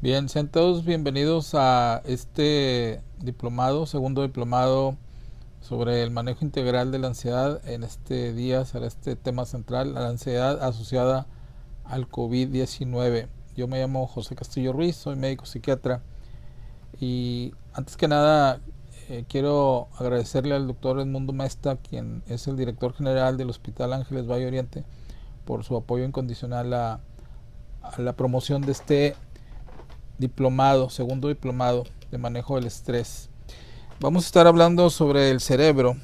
Bien, sean todos bienvenidos a este diplomado, segundo diplomado sobre el manejo integral de la ansiedad. En este día será este tema central, la ansiedad asociada al COVID-19. Yo me llamo José Castillo Ruiz, soy médico psiquiatra y antes que nada quiero agradecerle al doctor Edmundo Mesta, quien es el director general del Hospital Ángeles Valle Oriente, por su apoyo incondicional a la promoción de este diplomado, segundo diplomado de manejo del estrés. Vamos a estar hablando sobre el cerebro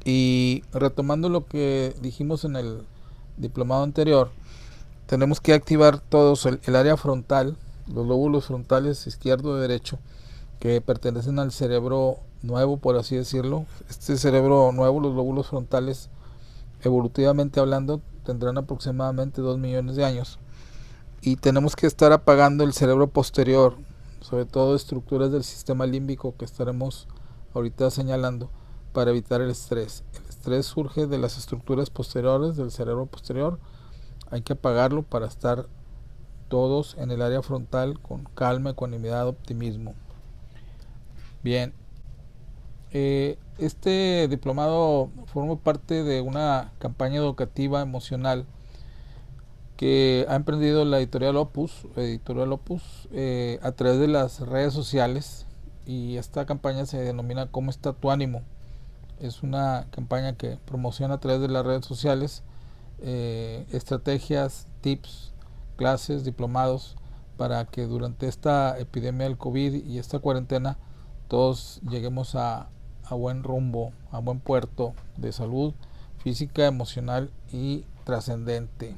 y retomando lo que dijimos en el diplomado anterior, tenemos que activar todos el área frontal, los lóbulos frontales izquierdo y derecho, que pertenecen al cerebro nuevo, por así decirlo. Este cerebro nuevo, los lóbulos frontales, evolutivamente hablando, tendrán aproximadamente 2 millones de años. Y tenemos que estar apagando el cerebro posterior, sobre todo estructuras del sistema límbico que estaremos ahorita señalando, para evitar el estrés. El estrés surge de las estructuras posteriores del cerebro posterior. Hay que apagarlo para estar todos en el área frontal con calma, ecuanimidad, optimismo. Bien, este diplomado forma parte de una campaña educativa emocional que ha emprendido la editorial Opus, a través de las redes sociales, y esta campaña se denomina ¿Cómo está tu ánimo? Es una campaña que promociona a través de las redes sociales estrategias, tips, clases, diplomados para que durante esta epidemia del COVID y esta cuarentena todos lleguemos a buen rumbo, a buen puerto de salud física, emocional y trascendente.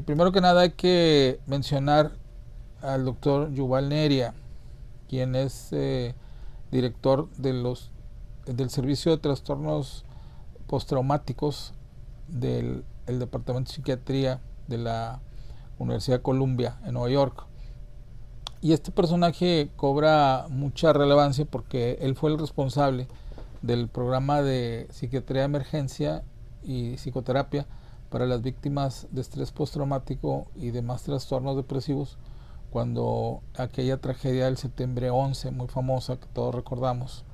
Primero que nada hay que mencionar al doctor Yuval Neria, quien es director del Servicio de Trastornos Postraumáticos del Departamento de Psiquiatría de la Universidad de Columbia en Nueva York. Y este personaje cobra mucha relevancia porque él fue el responsable del programa de psiquiatría de emergencia y psicoterapia para las víctimas de estrés postraumático y demás trastornos depresivos cuando aquella tragedia del septiembre 11, muy famosa, que todos recordamos.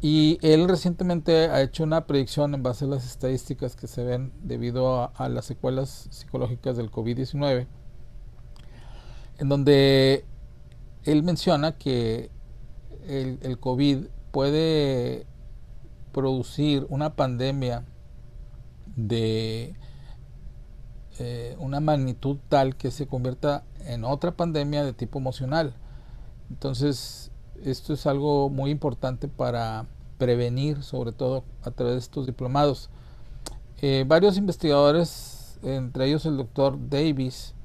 Y él recientemente ha hecho una predicción en base a las estadísticas que se ven debido a las secuelas psicológicas del COVID-19, en donde él menciona que el COVID puede producir una pandemia de una magnitud tal que se convierta en otra pandemia de tipo emocional. Entonces, esto es algo muy importante para prevenir, sobre todo a través de estos diplomados. Varios investigadores, entre ellos el doctor Davis,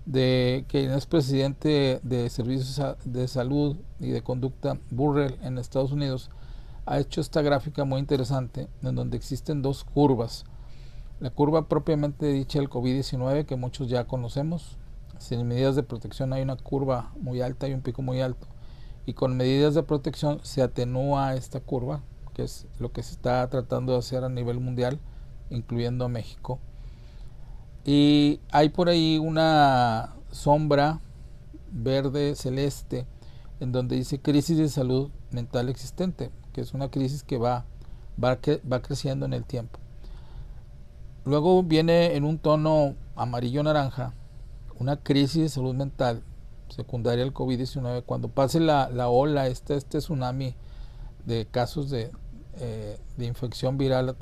quien es presidente de Servicios de Salud y de Conducta Burrell en Estados Unidos, ha hecho esta gráfica muy interesante en donde existen dos curvas. La curva propiamente dicha del COVID-19, que muchos ya conocemos. Sin medidas de protección hay una curva muy alta y un pico muy alto, y con medidas de protección se atenúa esta curva, que es lo que se está tratando de hacer a nivel mundial, incluyendo a México. Y hay por ahí una sombra verde celeste en donde dice crisis de salud mental existente, que es una crisis que va creciendo en el tiempo. Luego viene en un tono amarillo naranja una crisis de salud mental secundaria al COVID-19. Cuando pase la ola, este tsunami de casos de infección viral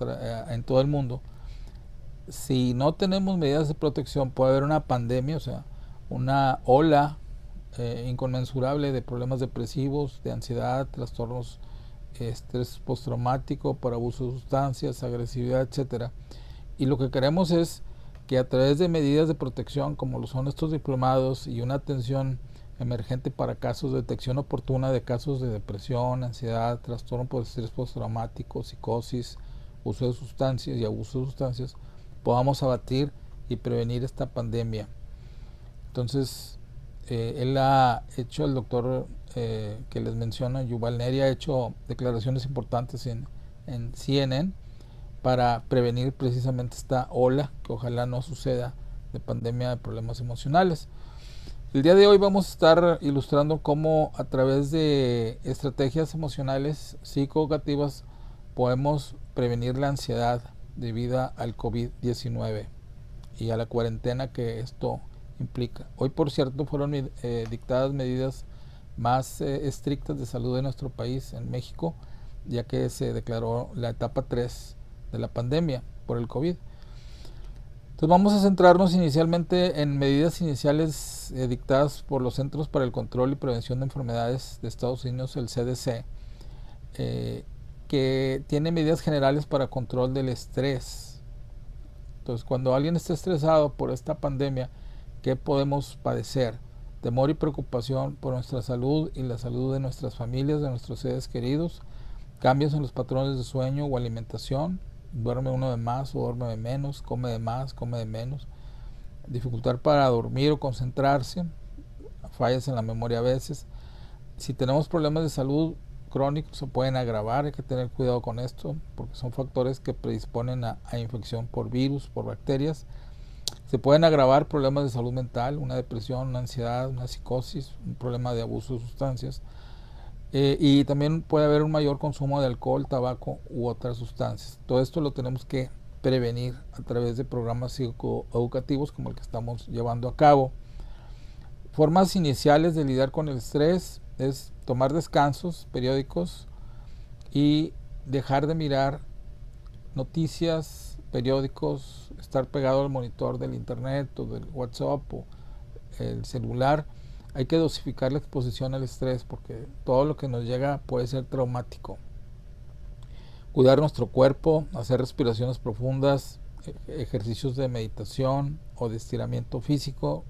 en todo el mundo, si no tenemos medidas de protección puede haber una pandemia, o sea, una ola inconmensurable de problemas depresivos, de ansiedad, trastornos, estrés postraumático por abuso de sustancias, agresividad, etcétera. Y lo que queremos es que a través de medidas de protección como lo son estos diplomados y una atención emergente para casos de detección oportuna de casos de depresión, ansiedad, trastorno por estrés postraumático, psicosis, uso de sustancias y abuso de sustancias, podamos abatir y prevenir esta pandemia. Entonces, él ha hecho, el doctor que les menciono, Yuval Neria, ha hecho declaraciones importantes en CNN para prevenir precisamente esta ola, que ojalá no suceda, de pandemia de problemas emocionales. El día de hoy vamos a estar ilustrando cómo a través de estrategias emocionales psicoeducativas podemos prevenir la ansiedad debido al COVID-19 y a la cuarentena que esto implica. Hoy, por cierto, fueron dictadas medidas más estrictas de salud de nuestro país, en México, ya que se declaró la etapa 3 de la pandemia por el COVID. Entonces vamos a centrarnos inicialmente en medidas iniciales dictadas por los Centros para el Control y Prevención de Enfermedades de Estados Unidos, el CDC, que tiene medidas generales para control del estrés. Entonces, cuando alguien está estresado por esta pandemia, ¿qué podemos padecer? Temor y preocupación por nuestra salud y la salud de nuestras familias, de nuestros seres queridos, cambios en los patrones de sueño o alimentación, duerme uno de más o duerme de menos, come de más, come de menos, dificultad para dormir o concentrarse, fallas en la memoria a veces. Si tenemos problemas de salud crónicos se pueden agravar, hay que tener cuidado con esto porque son factores que predisponen a infección por virus, por bacterias. Se pueden agravar problemas de salud mental, una depresión, una ansiedad, una psicosis, un problema de abuso de sustancias. Y también puede haber un mayor consumo de alcohol, tabaco u otras sustancias. Todo esto lo tenemos que prevenir a través de programas psicoeducativos como el que estamos llevando a cabo. Formas iniciales de lidiar con el estrés es tomar descansos periódicos y dejar de mirar noticias, periódicos, estar pegado al monitor del internet o del WhatsApp o el celular. Hay que dosificar la exposición al estrés porque todo lo que nos llega puede ser traumático. Cuidar nuestro cuerpo, hacer respiraciones profundas, ejercicios de meditación o de estiramiento físico,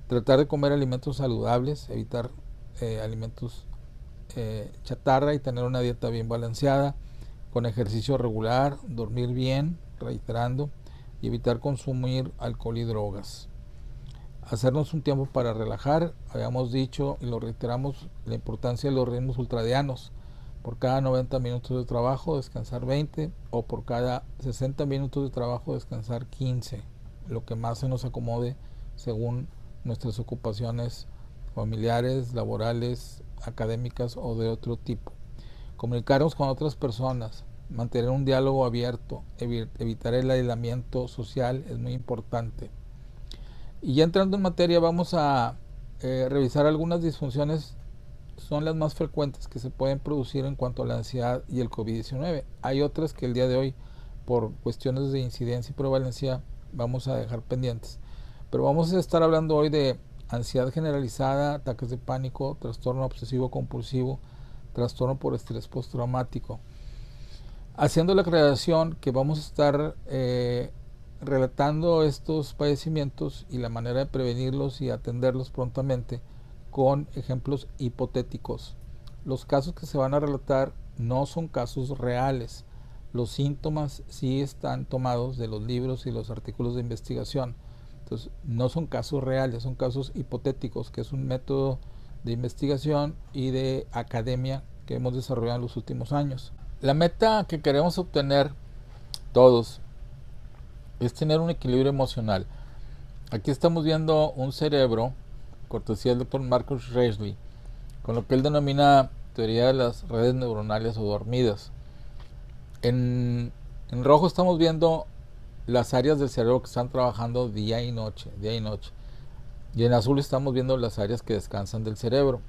tratar de comer alimentos saludables, evitar alimentos chatarra y tener una dieta bien balanceada, con ejercicio regular, dormir bien, reiterando, y evitar consumir alcohol y drogas. Hacernos un tiempo para relajar, habíamos dicho y lo reiteramos, la importancia de los ritmos ultradianos. Por cada 90 minutos de trabajo descansar 20 o por cada 60 minutos de trabajo descansar 15, lo que más se nos acomode según nuestras ocupaciones familiares, laborales, académicas o de otro tipo. Comunicarnos con otras personas, mantener un diálogo abierto, evitar el aislamiento social es muy importante. Y ya entrando en materia vamos a revisar algunas disfunciones, son las más frecuentes que se pueden producir en cuanto a la ansiedad y el COVID-19. Hay otras que el día de hoy, por cuestiones de incidencia y prevalencia, vamos a dejar pendientes. Pero vamos a estar hablando hoy de ansiedad generalizada, ataques de pánico, trastorno obsesivo compulsivo, trastorno por estrés postraumático. Haciendo la aclaración que vamos a estar relatando estos padecimientos y la manera de prevenirlos y atenderlos prontamente con ejemplos hipotéticos. Los casos que se van a relatar no son casos reales. Los síntomas sí están tomados de los libros y los artículos de investigación. Entonces, no son casos reales, son casos hipotéticos, que es un método de investigación y de academia que hemos desarrollado en los últimos años. La meta que queremos obtener todos es tener un equilibrio emocional. Aquí estamos viendo un cerebro, cortesía del doctor Marcus Raichle, con lo que él denomina teoría de las redes neuronales o dormidas. En rojo estamos viendo las áreas del cerebro que están trabajando día y noche, día y noche. Y en azul estamos viendo las áreas que descansan del cerebro.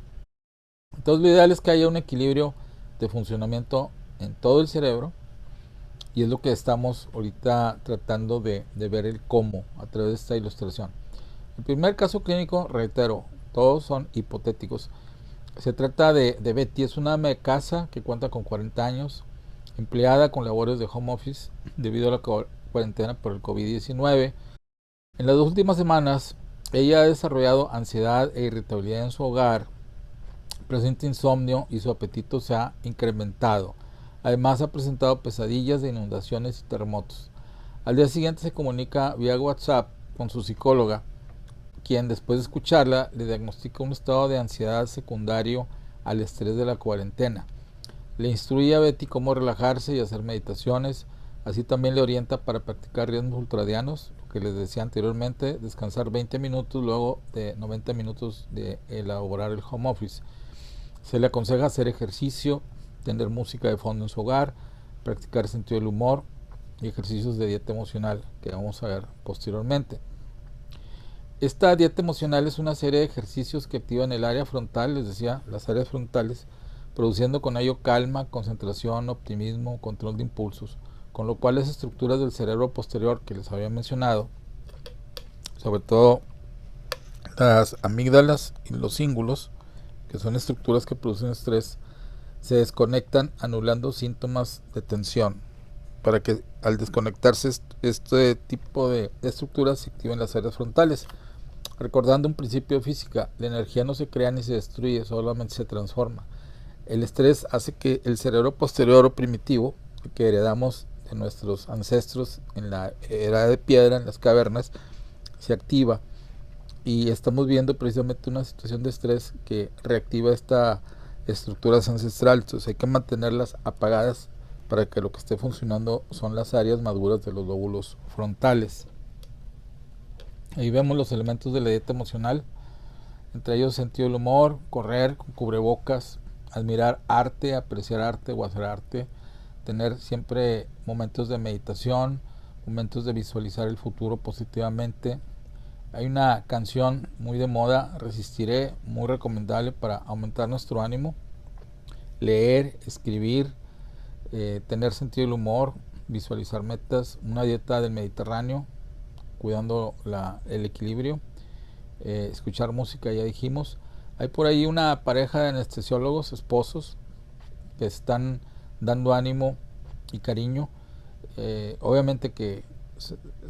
Entonces lo ideal es que haya un equilibrio de funcionamiento en todo el cerebro. Y es lo que estamos ahorita tratando de ver el cómo a través de esta ilustración. El primer caso clínico, reitero, todos son hipotéticos. Se trata de Betty, es una ama de casa que cuenta con 40 años, empleada con labores de home office debido a la cuarentena por el COVID-19. En las 2 últimas semanas, ella ha desarrollado ansiedad e irritabilidad en su hogar, presenta insomnio y su apetito se ha incrementado. Además ha presentado pesadillas de inundaciones y terremotos. Al día siguiente se comunica vía WhatsApp con su psicóloga, quien después de escucharla le diagnostica un estado de ansiedad secundario al estrés de la cuarentena. Le instruye a Betty cómo relajarse y hacer meditaciones, así también le orienta para practicar ritmos ultradianos, lo que les decía anteriormente, descansar 20 minutos luego de 90 minutos de elaborar el home office. Se le aconseja hacer ejercicio, tener música de fondo en su hogar, practicar sentido del humor y ejercicios de dieta emocional que vamos a ver posteriormente. Esta dieta emocional es una serie de ejercicios que activan el área frontal, les decía, las áreas frontales, produciendo con ello calma, concentración, optimismo, control de impulsos, con lo cual las estructuras del cerebro posterior que les había mencionado, sobre todo las amígdalas y los cíngulos, que son estructuras que producen estrés, se desconectan anulando síntomas de tensión, para que al desconectarse este tipo de estructuras se activen las áreas frontales. Recordando un principio de física, la energía no se crea ni se destruye, solamente se transforma. El estrés hace que el cerebro posterior o primitivo, que heredamos de nuestros ancestros en la era de piedra, en las cavernas, se activa, y estamos viendo precisamente una situación de estrés que reactiva estas estructuras ancestrales. Entonces hay que mantenerlas apagadas para que lo que esté funcionando son las áreas maduras de los lóbulos frontales. Ahí vemos los elementos de la dieta emocional, entre ellos sentido del humor, correr con cubrebocas, admirar arte, apreciar arte o hacer arte, tener siempre momentos de meditación, momentos de visualizar el futuro positivamente. Hay una canción muy de moda, Resistiré, muy recomendable para aumentar nuestro ánimo. Leer, escribir, tener sentido del humor, visualizar metas, una dieta del Mediterráneo, cuidando el equilibrio, escuchar música, ya dijimos. Hay por ahí una pareja de anestesiólogos, esposos, que están dando ánimo y cariño. Obviamente que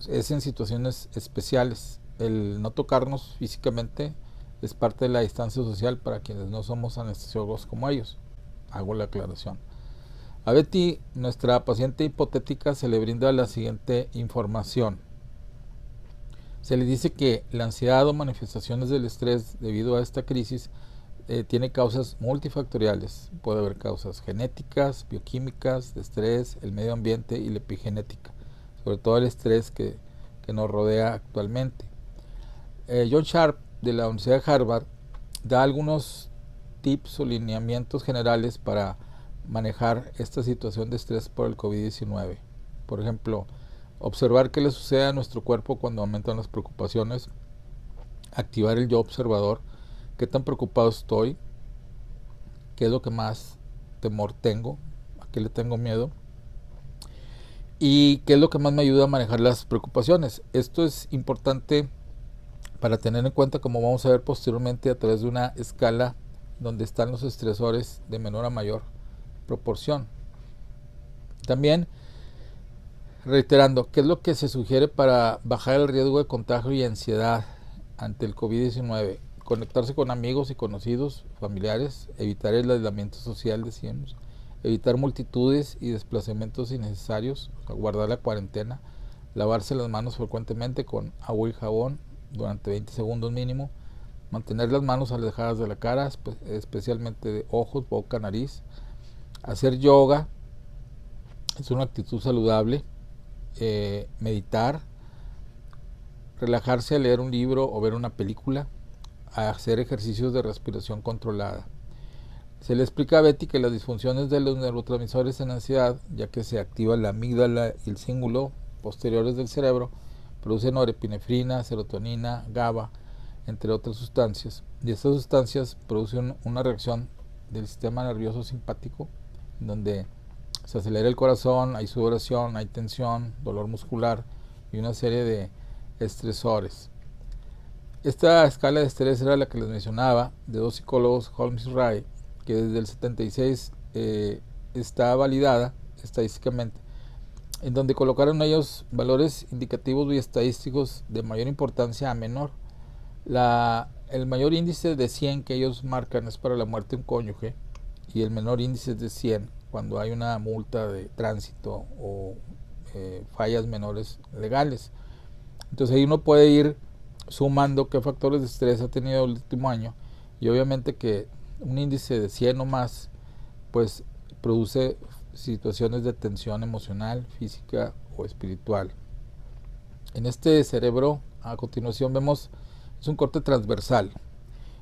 es en situaciones especiales. El no tocarnos físicamente es parte de la distancia social para quienes no somos anestesiólogos como ellos. Hago la aclaración. A Betty, nuestra paciente hipotética, se le brinda la siguiente información. Se le dice que la ansiedad o manifestaciones del estrés debido a esta crisis tiene causas multifactoriales. Puede haber causas genéticas, bioquímicas, de estrés, el medio ambiente y la epigenética, sobre todo el estrés que nos rodea actualmente. John Sharp, de la Universidad de Harvard, da algunos tips o lineamientos generales para manejar esta situación de estrés por el COVID-19. Por ejemplo, observar qué le sucede a nuestro cuerpo cuando aumentan las preocupaciones, activar el yo observador, qué tan preocupado estoy, qué es lo que más temor tengo, a qué le tengo miedo y qué es lo que más me ayuda a manejar las preocupaciones. Esto es importante para tener en cuenta, como vamos a ver posteriormente, a través de una escala donde están los estresores de menor a mayor proporción. También reiterando, ¿qué es lo que se sugiere para bajar el riesgo de contagio y ansiedad ante el COVID-19? Conectarse con amigos y conocidos, familiares, evitar el aislamiento social, decíamos, evitar multitudes y desplazamientos innecesarios, o sea, guardar la cuarentena, lavarse las manos frecuentemente con agua y jabón durante 20 segundos mínimo, mantener las manos alejadas de la cara, especialmente de ojos, boca, nariz, hacer yoga, es una actitud saludable, meditar, relajarse a leer un libro o ver una película, a hacer ejercicios de respiración controlada. Se le explica a Betty que las disfunciones de los neurotransmisores en ansiedad, ya que se activa la amígdala y el cíngulo posteriores del cerebro, producen norepinefrina, serotonina, GABA, entre otras sustancias, y estas sustancias producen una reacción del sistema nervioso simpático, en donde se acelera el corazón, hay sudoración, hay tensión, dolor muscular y una serie de estresores. Esta escala de estrés era la que les mencionaba, de dos psicólogos, Holmes y Ray, que desde el 76 está validada estadísticamente, en donde colocaron ellos valores indicativos y estadísticos de mayor importancia a menor. El mayor índice de 100 que ellos marcan es para la muerte de un cónyuge, y el menor índice es de 100 cuando hay una multa de tránsito o fallas menores legales. Entonces ahí uno puede ir sumando qué factores de estrés ha tenido el último año, y obviamente que un índice de 100 o más pues produce situaciones de tensión emocional, física o espiritual. En este cerebro, a continuación vemos, es un corte transversal,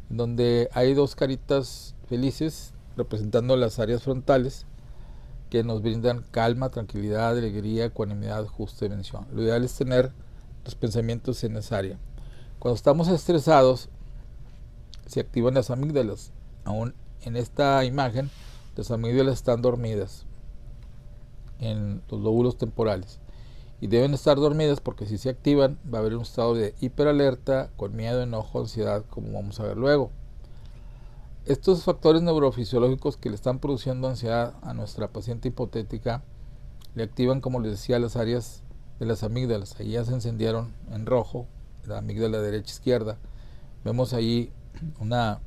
donde hay dos caritas felices representando las áreas frontales que nos brindan calma, tranquilidad, alegría, ecuanimidad, justa dimensión. Lo ideal es tener los pensamientos en esa área. Cuando estamos estresados, se activan las amígdalas. Aún en esta imagen, las amígdalas están dormidas en los lóbulos temporales y deben estar dormidas porque si se activan va a haber un estado de hiperalerta con miedo, enojo, ansiedad, como vamos a ver luego. Estos factores neurofisiológicos que le están produciendo ansiedad a nuestra paciente hipotética le activan, como les decía, las áreas de las amígdalas. Ahí ya se encendieron en rojo, la amígdala derecha izquierda. Vemos ahí una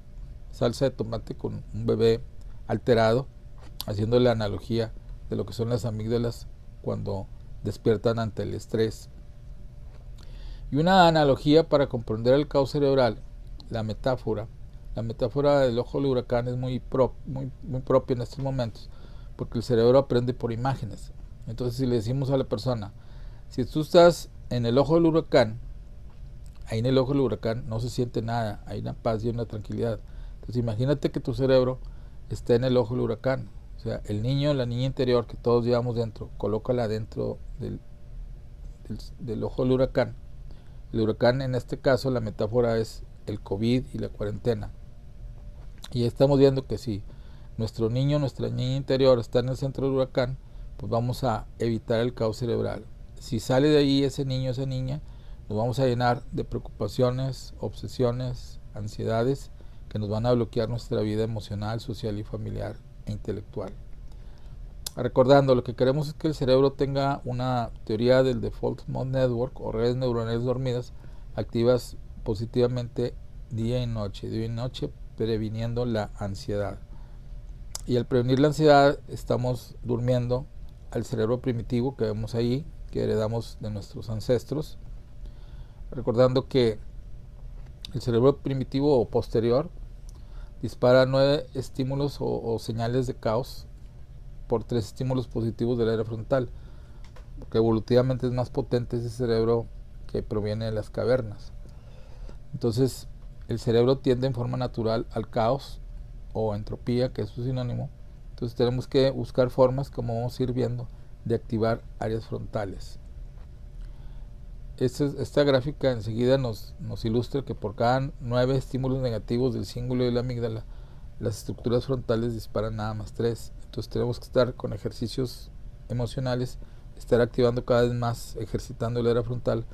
salsa de tomate con un bebé alterado, haciendo la analogía de lo que son las amígdalas cuando despiertan ante el estrés. Y una analogía para comprender el caos cerebral, la metáfora del ojo del huracán es muy propia en estos momentos, porque el cerebro aprende por imágenes. Entonces, si le decimos a la persona, si tú estás en el ojo del huracán, ahí en el ojo del huracán no se siente nada, hay una paz y una tranquilidad. Entonces, imagínate que tu cerebro está en el ojo del huracán. O sea, el niño, la niña interior que todos llevamos dentro, colócala dentro del ojo del huracán. El huracán, en este caso, la metáfora es el COVID y la cuarentena. Y estamos viendo que si nuestro niño, nuestra niña interior está en el centro del huracán, pues vamos a evitar el caos cerebral. Si sale de ahí ese niño, esa niña, nos vamos a llenar de preocupaciones, obsesiones, ansiedades que nos van a bloquear nuestra vida emocional, social y familiar e intelectual. Recordando, lo que queremos es que el cerebro tenga una teoría del Default Mode Network o redes neuronales dormidas activas positivamente día y noche, previniendo la ansiedad. Y al prevenir la ansiedad estamos durmiendo al cerebro primitivo que vemos ahí, que heredamos de nuestros ancestros. Recordando que el cerebro primitivo o posterior dispara 9 estímulos o señales de caos por 3 estímulos positivos del área frontal, porque evolutivamente es más potente ese cerebro que proviene de las cavernas. Entonces, el cerebro tiende en forma natural al caos o entropía, que es su sinónimo. Entonces tenemos que buscar formas, como vamos a ir viendo, de activar áreas frontales. Esta gráfica enseguida nos ilustra que por cada 9 estímulos negativos del cíngulo y de la amígdala, las estructuras frontales disparan nada más 3. Entonces tenemos que estar con ejercicios emocionales, estar activando cada vez más, ejercitando el área frontal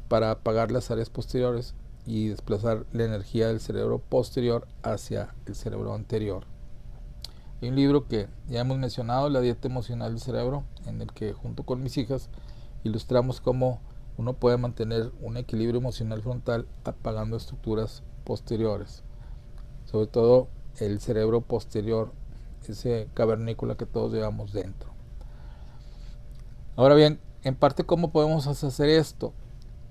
para apagar las áreas posteriores y desplazar la energía del cerebro posterior hacia el cerebro anterior. Hay un libro que ya hemos mencionado, La dieta emocional del cerebro, en el que junto con mis hijas ilustramos cómo uno puede mantener un equilibrio emocional frontal apagando estructuras posteriores, sobre todo el cerebro posterior, ese cavernícola que todos llevamos dentro. Ahora bien, en parte, ¿cómo podemos hacer esto?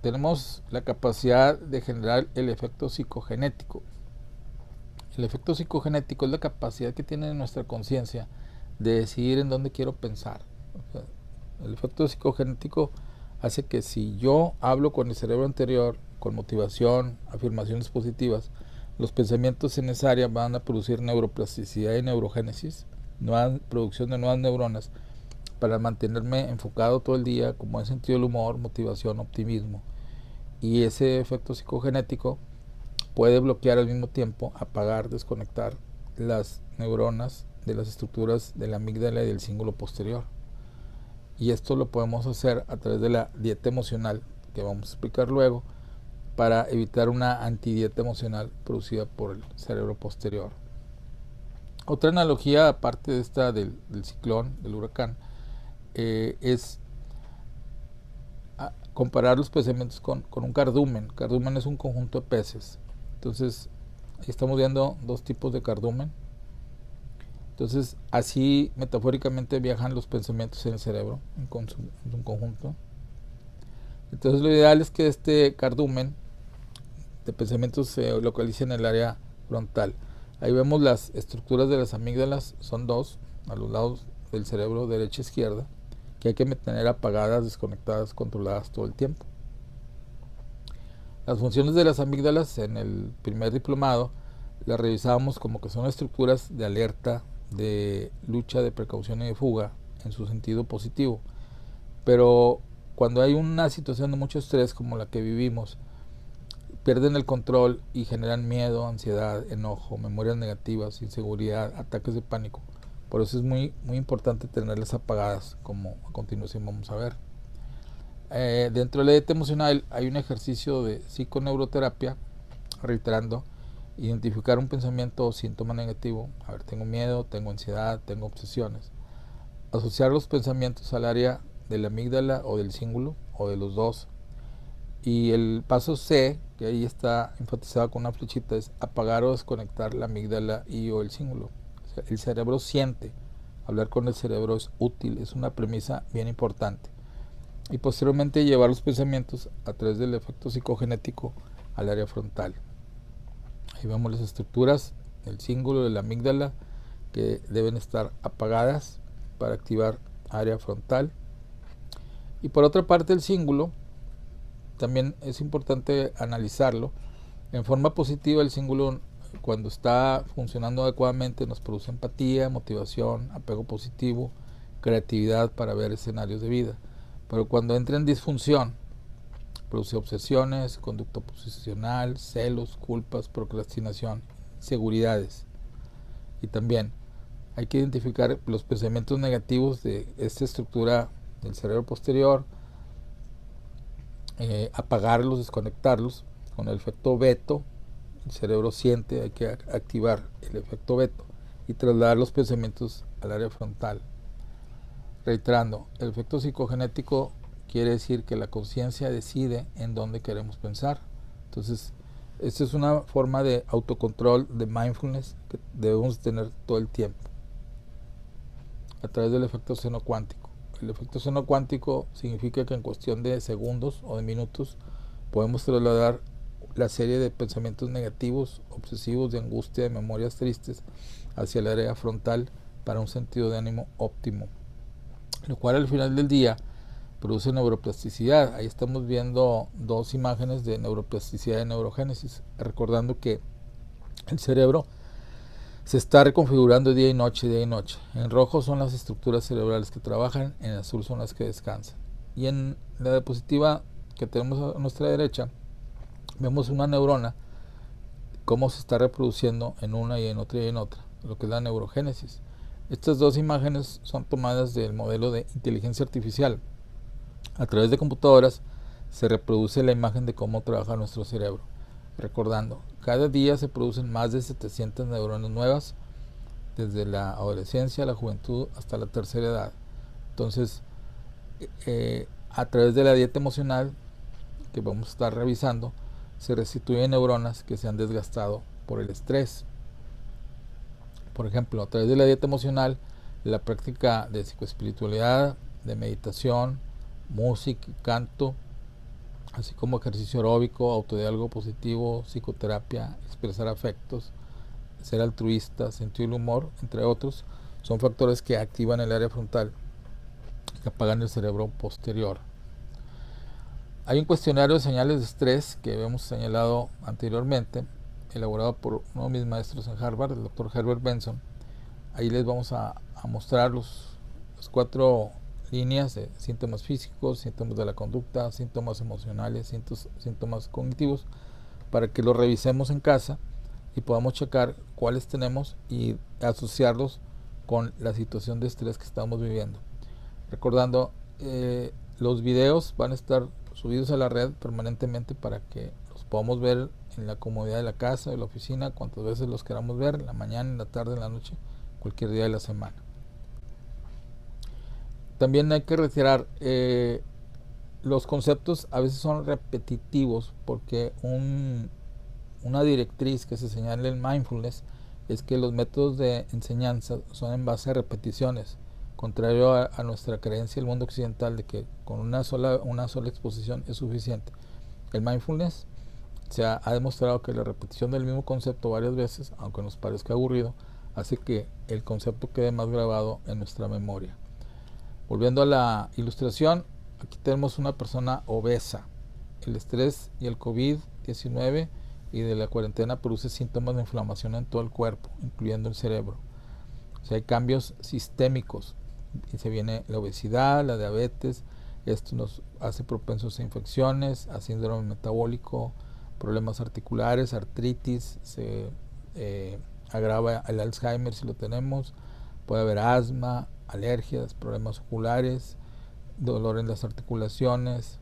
Tenemos la capacidad de generar el efecto psicogenético. El efecto psicogenético es la capacidad que tiene nuestra conciencia de decidir en dónde quiero pensar. O sea, el efecto psicogenético hace que si yo hablo con el cerebro anterior, con motivación, afirmaciones positivas, los pensamientos en esa área van a producir neuroplasticidad y neurogénesis, nueva producción de nuevas neuronas, para mantenerme enfocado todo el día, como en sentido del humor, motivación, optimismo. Y ese efecto psicogenético puede bloquear al mismo tiempo, apagar, desconectar las neuronas de las estructuras de la amígdala y del cíngulo posterior. Y esto lo podemos hacer a través de la dieta emocional, que vamos a explicar luego, para evitar una antidieta emocional producida por el cerebro posterior. Otra analogía, aparte de esta del ciclón, del huracán, es comparar los pensamientos con un cardumen. Cardumen es un conjunto de peces. Entonces, ahí estamos viendo dos tipos de cardumen. Entonces, así metafóricamente viajan los pensamientos en el cerebro, en un conjunto. Entonces, lo ideal es que este cardumen de pensamientos se localice en el área frontal. Ahí vemos las estructuras de las amígdalas, son dos, a los lados del cerebro, derecha e izquierda, que hay que mantener apagadas, desconectadas, controladas todo el tiempo. Las funciones de las amígdalas en el primer diplomado las revisábamos como que son estructuras de alerta, de lucha, de precaución y de fuga en su sentido positivo. Pero cuando hay una situación de mucho estrés como la que vivimos, pierden el control y generan miedo, ansiedad, enojo, memorias negativas, inseguridad, ataques de pánico. Por eso es muy importante tenerlas apagadas, como a continuación vamos a ver. Dentro de la dieta emocional hay un ejercicio de psiconeuroterapia, reiterando, identificar un pensamiento o síntoma negativo. A ver, tengo miedo, tengo ansiedad, tengo obsesiones. Asociar los pensamientos al área de la amígdala o del cíngulo, o de los dos. Y el paso C, que ahí está enfatizado con una flechita, es apagar o desconectar la amígdala y o el cíngulo. O sea, el cerebro siente. Hablar con el cerebro es útil, es una premisa bien importante. Y posteriormente llevar los pensamientos a través del efecto psicogenético al área frontal. Ahí vemos las estructuras del cíngulo, de la amígdala, que deben estar apagadas para activar área frontal. Y por otra parte el cíngulo, también es importante analizarlo. En forma positiva el cíngulo, cuando está funcionando adecuadamente, nos produce empatía, motivación, apego positivo, creatividad para ver escenarios de vida. Pero cuando entra en disfunción, produce obsesiones, conducta oposicional, celos, culpas, procrastinación, inseguridades. Y también hay que identificar los pensamientos negativos de esta estructura del cerebro posterior, apagarlos, desconectarlos con el efecto veto. El cerebro siente, hay que activar el efecto veto y trasladar los pensamientos al área frontal. Reiterando, el efecto psicogenético quiere decir que la conciencia decide en dónde queremos pensar. Entonces, esta es una forma de autocontrol, de mindfulness, que debemos tener todo el tiempo a través del efecto seno cuántico. El efecto seno cuántico significa que en cuestión de segundos o de minutos podemos trasladar la serie de pensamientos negativos, obsesivos, de angustia, de memorias tristes hacia el área frontal para un sentido de ánimo óptimo, lo cual al final del día produce neuroplasticidad. Ahí estamos viendo dos imágenes de neuroplasticidad y neurogénesis, recordando que el cerebro se está reconfigurando día y noche, día y noche. En rojo son las estructuras cerebrales que trabajan, en azul son las que descansan. Y en la diapositiva que tenemos a nuestra derecha, vemos una neurona, cómo se está reproduciendo en una y en otra y en otra, lo que es la neurogénesis. Estas dos imágenes son tomadas del modelo de inteligencia artificial. A través de computadoras se reproduce la imagen de cómo trabaja nuestro cerebro. Recordando, cada día se producen más de 700 neuronas nuevas, desde la adolescencia, la juventud, hasta la tercera edad. Entonces, a través de la dieta emocional, que vamos a estar revisando, se restituyen neuronas que se han desgastado por el estrés. Por ejemplo, a través de la dieta emocional, la práctica de psicoespiritualidad, de meditación, música, canto, así como ejercicio aeróbico, autodiálogo positivo, psicoterapia, expresar afectos, ser altruista, sentir el humor, entre otros, son factores que activan el área frontal y que apagan el cerebro posterior. Hay un cuestionario de señales de estrés que hemos señalado anteriormente, elaborado por uno de mis maestros en Harvard, el doctor Herbert Benson. Ahí les vamos a mostrar las 4 líneas de síntomas físicos, síntomas de la conducta, síntomas emocionales, síntomas cognitivos, para que los revisemos en casa y podamos checar cuáles tenemos y asociarlos con la situación de estrés que estamos viviendo. Recordando, los videos van a estar subidos a la red permanentemente para que los podamos ver en la comodidad de la casa, de la oficina, cuantas veces los queramos ver, en la mañana, en la tarde, en la noche, cualquier día de la semana. También hay que retirar, los conceptos a veces son repetitivos, porque una directriz que se señala en mindfulness es que los métodos de enseñanza son en base a repeticiones, contrario a nuestra creencia del mundo occidental de que con una sola exposición es suficiente. El mindfulness se ha demostrado que la repetición del mismo concepto varias veces, aunque nos parezca aburrido, hace que el concepto quede más grabado en nuestra memoria. Volviendo a la ilustración, aquí tenemos una persona obesa. El estrés y el COVID COVID-19 y de la cuarentena produce síntomas de inflamación en todo el cuerpo, incluyendo el cerebro. O sea, hay cambios sistémicos y se viene la obesidad, la diabetes. Esto nos hace propensos a infecciones, a síndrome metabólico, problemas articulares, artritis, se agrava el Alzheimer si lo tenemos, puede haber asma, alergias, problemas oculares, dolor en las articulaciones,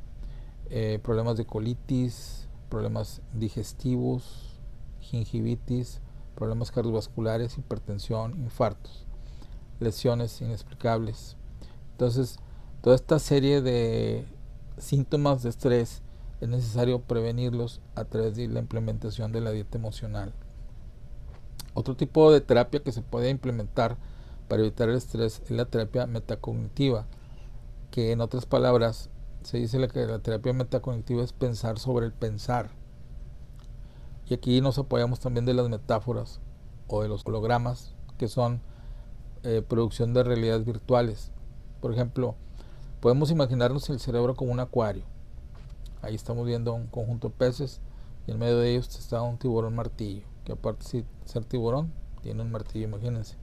problemas de colitis, problemas digestivos, gingivitis, problemas cardiovasculares, hipertensión, infartos, lesiones inexplicables. Entonces, toda esta serie de síntomas de estrés es necesario prevenirlos a través de la implementación de la dieta emocional. Otro tipo de terapia que se puede implementar para evitar el estrés es la terapia metacognitiva, que en otras palabras se dice que la terapia metacognitiva es pensar sobre el pensar. Y aquí nos apoyamos también de las metáforas o de los hologramas, que son producción de realidades virtuales. Por ejemplo, podemos imaginarnos el cerebro como un acuario. Ahí estamos viendo un conjunto de peces y en medio de ellos está un tiburón martillo, que aparte de ser tiburón, tiene un martillo, imagínense.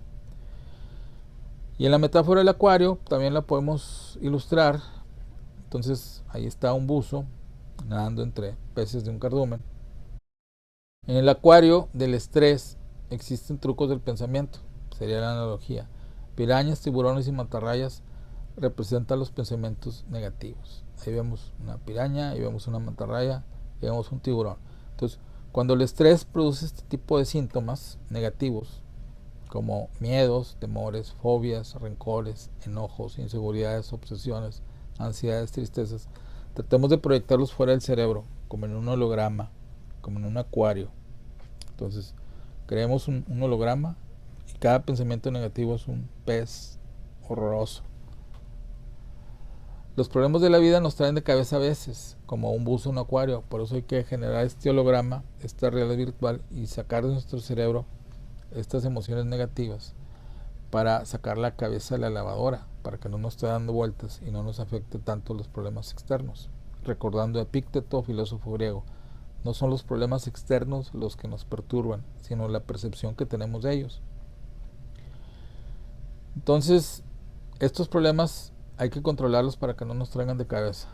Y en la metáfora del acuario también la podemos ilustrar. Entonces ahí está un buzo nadando entre peces de un cardumen. En el acuario del estrés existen trucos del pensamiento, sería la analogía. Pirañas, tiburones y mantarrayas representan los pensamientos negativos. Ahí vemos una piraña, ahí vemos una mantarraya, ahí vemos un tiburón. Entonces, cuando el estrés produce este tipo de síntomas negativos, como miedos, temores, fobias, rencores, enojos, inseguridades, obsesiones, ansiedades, tristezas, tratemos de proyectarlos fuera del cerebro, como en un holograma, como en un acuario. Entonces, creemos un holograma y cada pensamiento negativo es un pez horroroso. Los problemas de la vida nos traen de cabeza a veces, como un buzo en un acuario. Por eso hay que generar este holograma, esta realidad virtual, y sacar de nuestro cerebro estas emociones negativas para sacar la cabeza de la lavadora, para que no nos esté dando vueltas y no nos afecte tanto los problemas externos. Recordando a Epícteto, filósofo griego, no son los problemas externos los que nos perturban, sino la percepción que tenemos de ellos. Entonces, estos problemas hay que controlarlos para que no nos traigan de cabeza.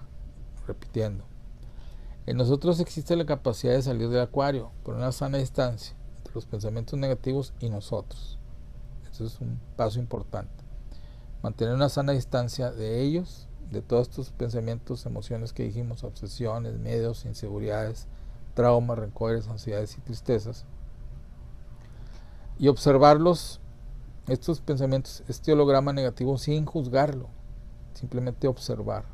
Repitiendo, en nosotros existe la capacidad de salir del acuario por una sana distancia entre los pensamientos negativos y nosotros. Eso es un paso importante. Mantener una sana distancia de ellos, de todos estos pensamientos, emociones que dijimos, obsesiones, miedos, inseguridades, traumas, rencores, ansiedades y tristezas. Y observarlos, estos pensamientos, este holograma negativo, sin juzgarlo, simplemente observar.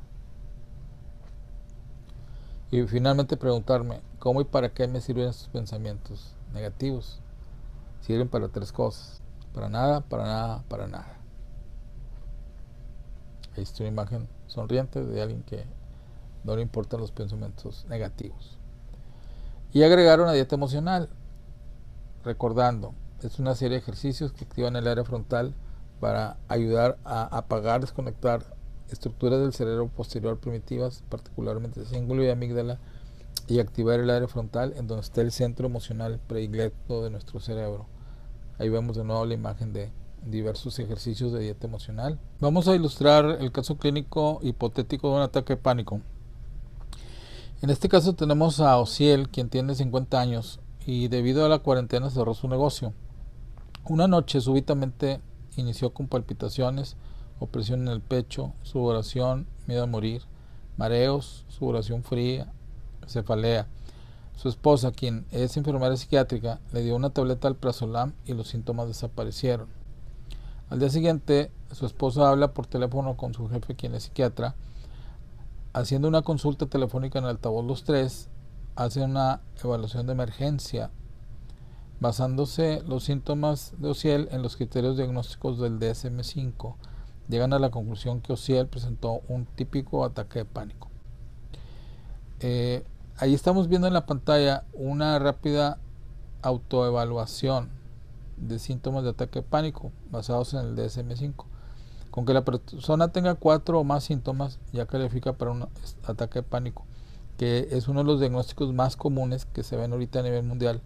Y finalmente preguntarme, ¿cómo y para qué me sirven estos pensamientos negativos? Sirven para tres cosas: para nada, para nada, para nada. Ahí está una imagen sonriente de alguien que no le importan los pensamientos negativos. Y agregar una dieta emocional, recordando, es una serie de ejercicios que activan el área frontal para ayudar a apagar, desconectar estructuras del cerebro posterior primitivas, particularmente cíngulo y amígdala, y activar el área frontal en donde está el centro emocional predilecto de nuestro cerebro. Ahí vemos de nuevo la imagen de diversos ejercicios de dieta emocional. Vamos a ilustrar el caso clínico hipotético de un ataque de pánico. En este caso tenemos a Ociel, quien tiene 50 años y debido a la cuarentena cerró su negocio. Una noche súbitamente inició con palpitaciones, opresión en el pecho, sudoración, miedo a morir, mareos, sudoración fría, cefalea. Su esposa, quien es enfermera psiquiátrica, le dio una tableta alprazolam y los síntomas desaparecieron. Al día siguiente, su esposa habla por teléfono con su jefe, quien es psiquiatra. Haciendo una consulta telefónica en altavoz los tres, hacen una evaluación de emergencia basándose los síntomas de Ociel en los criterios diagnósticos del DSM-5. Llegan a la conclusión que Ociel presentó un típico ataque de pánico. Ahí estamos viendo en la pantalla una rápida autoevaluación de síntomas de ataque de pánico basados en el DSM-5. Con que la persona tenga 4 o más síntomas ya califica para un ataque de pánico. que es uno de los diagnósticos más comunes que se ven ahorita a nivel mundial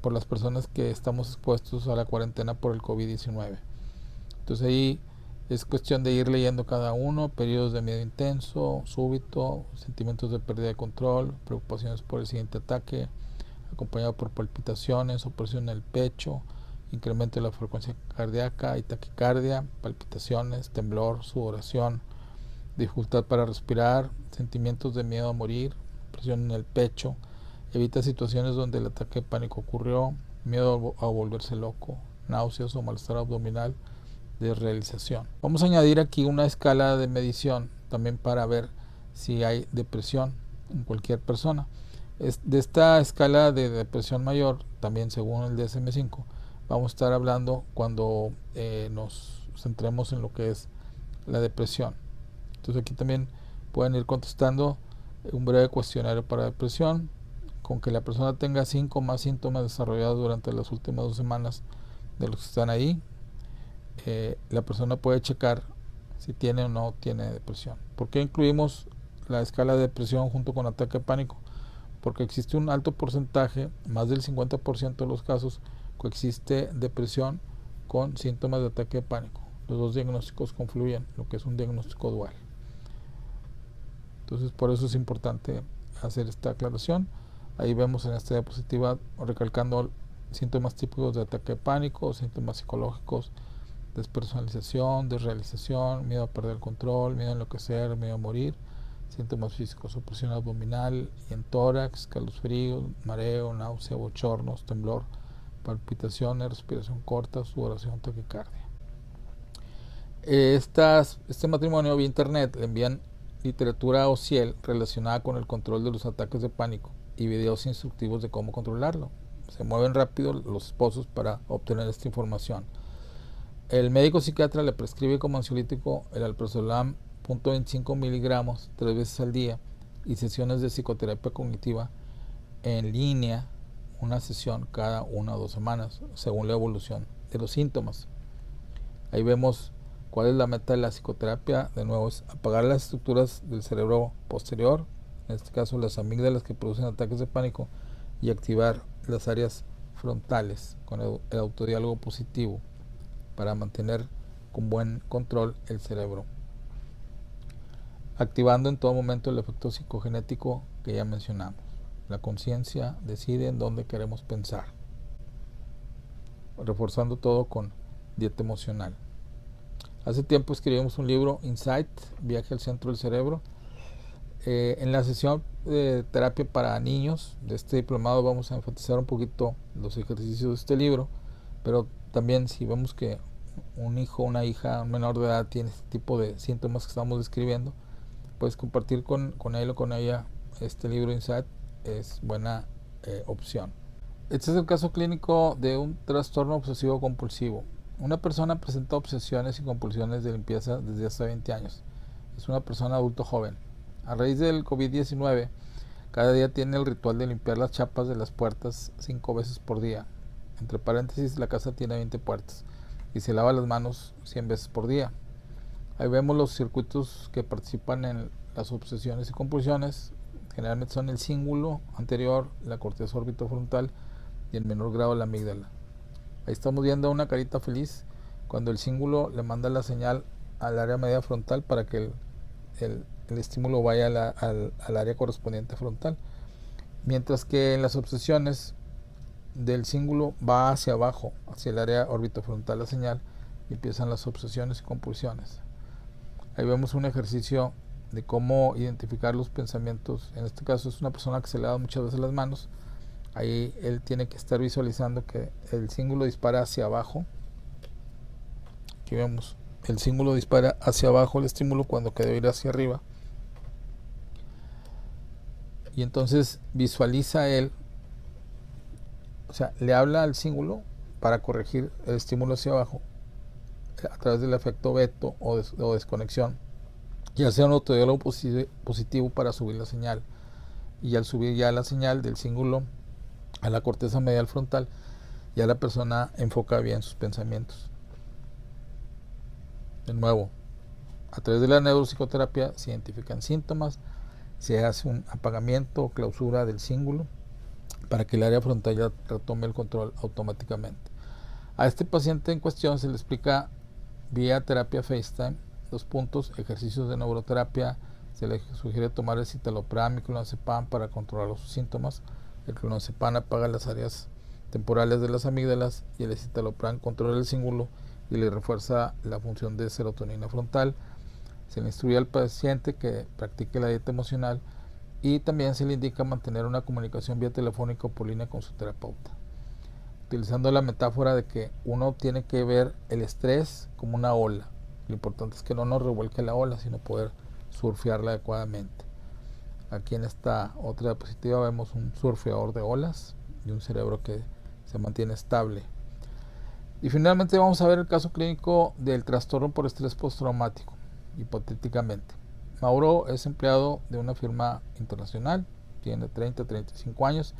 por las personas que estamos expuestos a la cuarentena por el COVID-19. Entonces ahí es cuestión de ir leyendo cada uno: periodos de miedo intenso, súbito, sentimientos de pérdida de control, preocupaciones por el siguiente ataque, acompañado por palpitaciones, opresión en el pecho, incremento de la frecuencia cardíaca y taquicardia, palpitaciones, temblor, sudoración, dificultad para respirar, sentimientos de miedo a morir, presión en el pecho, evita situaciones donde el ataque de pánico ocurrió, miedo a volverse loco, náuseas o malestar abdominal, desrealización. Vamos a añadir aquí una escala de medición también para ver si hay depresión en cualquier persona. De esta escala de depresión mayor, también según el DSM-5, vamos a estar hablando cuando nos centremos en lo que es la depresión. Entonces aquí también pueden ir contestando un breve cuestionario para depresión. Con que la persona tenga 5 o más síntomas desarrollados durante las últimas 2 semanas de los que están ahí, la persona puede checar si tiene o no tiene depresión. ¿Por qué incluimos la escala de depresión junto con ataque de pánico? Porque existe un alto porcentaje, más del 50% de los casos, coexiste depresión con síntomas de ataque de pánico. Los dos diagnósticos confluyen, lo que es un diagnóstico dual. Entonces, por eso es importante hacer esta aclaración. Ahí vemos en esta diapositiva recalcando síntomas típicos de ataque de pánico, síntomas psicológicos: despersonalización, desrealización, miedo a perder el control, miedo a enloquecer, miedo a morir. Síntomas físicos: opresión abdominal y en tórax, escalofríos, mareo, náusea, bochornos, temblor, palpitaciones, respiración corta, sudoración, taquicardia. Este matrimonio vía internet le envían literatura o OSIEL relacionada con el control de los ataques de pánico y videos instructivos de cómo controlarlo. Se mueven rápido los esposos para obtener esta información. El médico psiquiatra le prescribe como ansiolítico el alprazolam 0.25 miligramos 3 veces al día y sesiones de psicoterapia cognitiva en línea, una sesión cada 1 o 2 semanas, según la evolución de los síntomas. Ahí vemos cuál es la meta de la psicoterapia. De nuevo, es apagar las estructuras del cerebro posterior, en este caso las amígdalas que producen ataques de pánico, y activar las áreas frontales con el autodiálogo positivo para mantener con buen control el cerebro, activando en todo momento el efecto psicogenético que ya mencionamos. La conciencia decide en dónde queremos pensar, reforzando todo con dieta emocional. Hace tiempo escribimos un libro, Insight, Viaje al Centro del Cerebro. En la sesión de terapia para niños de este diplomado vamos a enfatizar un poquito los ejercicios de este libro, pero también si vemos que un hijo, una hija, un menor de edad tiene este tipo de síntomas que estamos describiendo, pues compartir con él o con ella este libro Insight es buena opción. Este es el caso clínico de un trastorno obsesivo compulsivo. Una persona presenta obsesiones y compulsiones de limpieza desde hace 20 años. Es una persona adulto joven. A raíz del COVID-19, cada día tiene el ritual de limpiar las chapas de las puertas 5 veces por día. Entre paréntesis, la casa tiene 20 puertas y se lava las manos 100 veces por día. Ahí vemos los circuitos que participan en las obsesiones y compulsiones. Generalmente son el cíngulo anterior, la corteza orbitofrontal y en menor grado la amígdala. Ahí estamos viendo una carita feliz cuando el cíngulo le manda la señal al área media frontal para que el estímulo vaya al área correspondiente frontal, mientras que en las obsesiones del cíngulo va hacia abajo, hacia el área orbitofrontal la señal, y empiezan las obsesiones y compulsiones. Ahí vemos un ejercicio de cómo identificar los pensamientos. En este caso es una persona que se le da muchas veces las manos. Ahí él tiene que estar visualizando que el cíngulo dispara hacia abajo. Aquí vemos, el cíngulo dispara hacia abajo el estímulo cuando debe ir hacia arriba. Y entonces visualiza él, o sea, le habla al cíngulo para corregir el estímulo hacia abajo a través del efecto veto o desconexión, y hacer un autodiálogo positivo para subir la señal. Y al subir ya la señal del cíngulo a la corteza medial frontal, ya la persona enfoca bien sus pensamientos. De nuevo, a través de la neuropsicoterapia se identifican síntomas se hace un apagamiento o clausura del cíngulo para que el área frontal ya retome el control automáticamente. A este paciente en cuestión se le explica vía terapia FaceTime, ejercicios de neuroterapia, se le sugiere tomar el citalopram y clonazepam para controlar los síntomas. El clonazepam apaga las áreas temporales de las amígdalas y el citalopram controla el cíngulo y le refuerza la función de serotonina frontal. Se le instruye al paciente que practique la dieta emocional y también se le indica mantener una comunicación vía telefónica o por línea con su terapeuta, utilizando la metáfora de que uno tiene que ver el estrés como una ola. Lo importante es que no nos revuelque la ola, sino poder surfearla adecuadamente. Aquí en esta otra diapositiva vemos un surfeador de olas y un cerebro que se mantiene estable. Y finalmente vamos a ver el caso clínico del trastorno por estrés postraumático, hipotéticamente. Mauro es empleado de una firma internacional, tiene 30-35 años,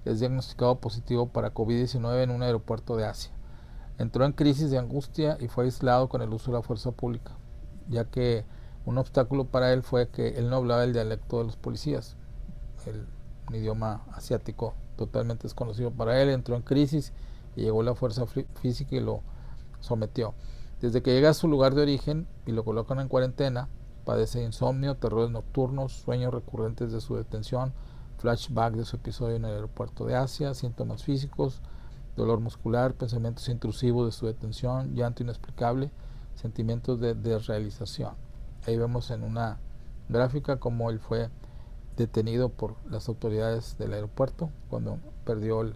es diagnosticado positivo para COVID-19 en un aeropuerto de Asia. Entró en crisis de angustia y fue aislado con el uso de la fuerza pública, ya que un obstáculo para él fue que él no hablaba el dialecto de los policías, un idioma asiático totalmente desconocido para él. Entró en crisis y llegó la fuerza física y lo sometió. Desde que llega a su lugar de origen y lo colocan en cuarentena, padece insomnio, terrores nocturnos, sueños recurrentes de su detención, flashback de su episodio en el aeropuerto de Asia, síntomas físicos, dolor muscular, pensamientos intrusivos de su detención, llanto inexplicable, sentimientos de desrealización. Ahí vemos en una gráfica cómo él fue detenido por las autoridades del aeropuerto cuando perdió el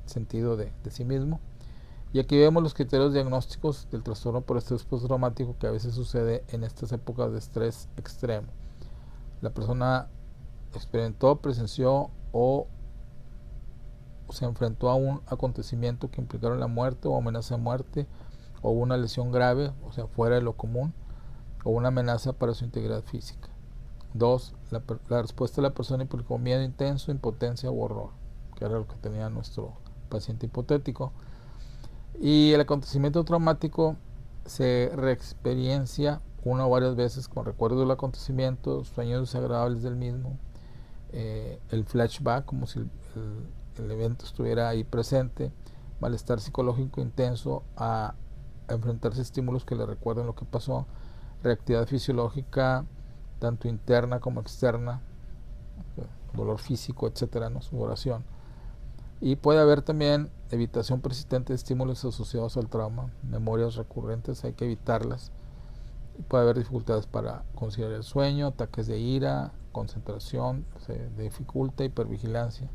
sentido de sí mismo. Y aquí vemos los criterios diagnósticos del trastorno por estrés postraumático que a veces sucede en estas épocas de estrés extremo. La persona experimentó, presenció o se enfrentó a un acontecimiento que implicaron la muerte o amenaza de muerte o una lesión grave, o sea, fuera de lo común, o una amenaza para su integridad física. 2. La respuesta de la persona implicó miedo intenso, impotencia o horror, que era lo que tenía nuestro paciente hipotético. Y el acontecimiento traumático se reexperiencia una o varias veces con recuerdos del acontecimiento, sueños desagradables del mismo, el flashback, como si el evento estuviera ahí presente, malestar psicológico intenso a enfrentarse a estímulos que le recuerden lo que pasó, reactividad fisiológica tanto interna como externa, dolor físico, etcétera, ¿no? Sudoración. Y puede haber también evitación persistente de estímulos asociados al trauma, memorias recurrentes, hay que evitarlas. Y puede haber dificultades para conciliar el sueño, ataques de ira, concentración, se dificulta, hipervigilancia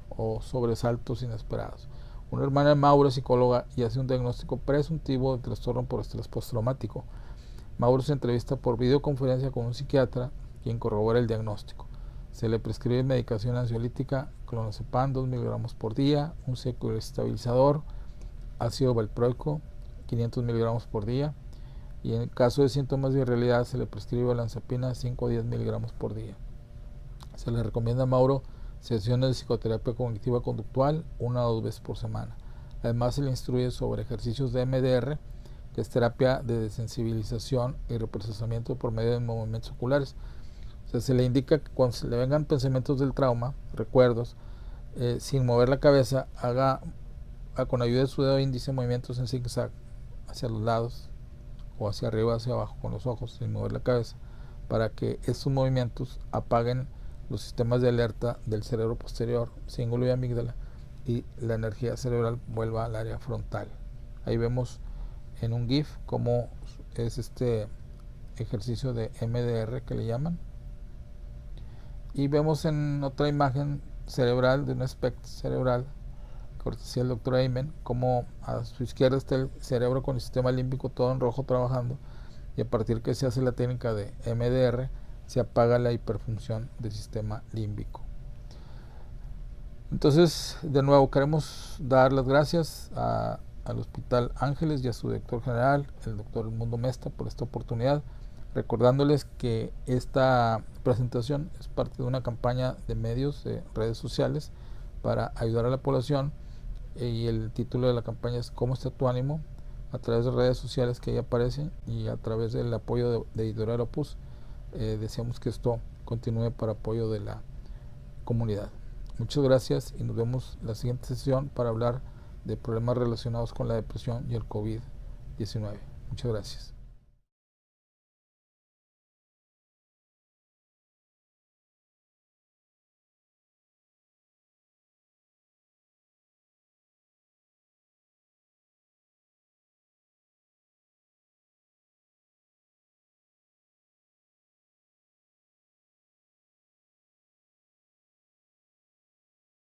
o sobresaltos inesperados. Una hermana de Mauro es psicóloga y hace un diagnóstico presuntivo de trastorno por estrés postraumático. Mauro se entrevista por videoconferencia con un psiquiatra quien corrobora el diagnóstico. Se le prescribe medicación ansiolítica, clonazepam 2 miligramos por día, un psicoestabilizador, ácido valproico 500 miligramos por día, y en el caso de síntomas de irrealidad se le prescribe olanzapina 5 o 10 miligramos por día. Se le recomienda a Mauro sesiones de psicoterapia cognitiva conductual 1 o 2 veces por semana. Además se le instruye sobre ejercicios de MDR, que es terapia de desensibilización y reprocesamiento por medio de movimientos oculares. O sea, se le indica que cuando se le vengan pensamientos del trauma, recuerdos, sin mover la cabeza, haga con ayuda de su dedo índice movimientos en zigzag hacia los lados o hacia arriba, hacia abajo con los ojos, sin mover la cabeza, para que estos movimientos apaguen los sistemas de alerta del cerebro posterior, cíngulo y amígdala, y la energía cerebral vuelva al área frontal. Ahí vemos en un GIF cómo es este ejercicio de MDR que le llaman, y vemos en otra imagen cerebral de un espectro cerebral cortesía del doctor Ayman, como a su izquierda está el cerebro con el sistema límbico todo en rojo trabajando, y a partir que se hace la técnica de MDR se apaga la hiperfunción del sistema límbico. Entonces, de nuevo queremos dar las gracias al Hospital Ángeles y a su director general, el doctor Edmundo Mesta, por esta oportunidad, recordándoles que esta presentación es parte de una campaña de medios, de redes sociales, para ayudar a la población, y el título de la campaña es ¿Cómo está tu ánimo?, a través de redes sociales que ahí aparecen y a través del apoyo de Editorial Opus. Deseamos que esto continúe para apoyo de la comunidad. Muchas gracias y nos vemos en la siguiente sesión para hablar de problemas relacionados con la depresión y el COVID-19. Muchas gracias.